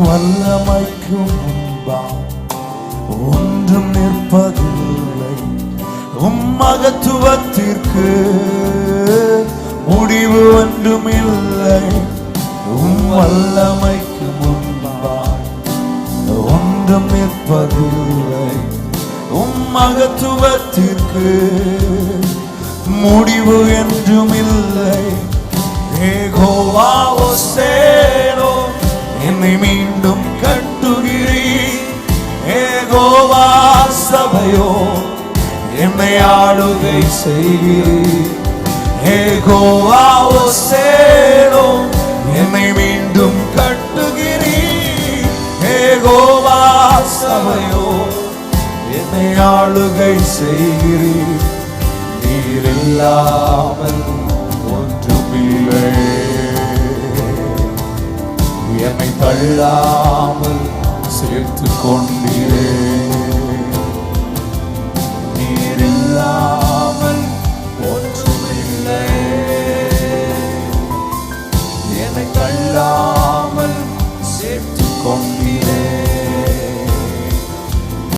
வல்லமைக்கு முன்பாக ஒன்றும் நிற்பதில்லை. மகத்துவத்திற்கு முடிவு ஒன்றும் இல்லை. வல்லமைக்கு முன்பாக ஒன்றும் நிற்பதில்லை. மகத்துவத்திற்கு முடிவு என்றும் இல்லை. யெகோவா ஹோசேனோ, என்னை மீண்டும் கட்டுகிறீர். யெகோவா சபையோ, என்னை ஆளுகை செய்கிறீர். யெகோவா ஹோசேனோ, என்னை மீண்டும் கட்டுகிறீர். யெகோவா சபையோ, என்னை ஆளுகை செய்கிறீர். நீர் இல்லாமல் ஒன்றுமில்லை. என்னை தள்ளாமல் சேர்த்து கொண்டீரே.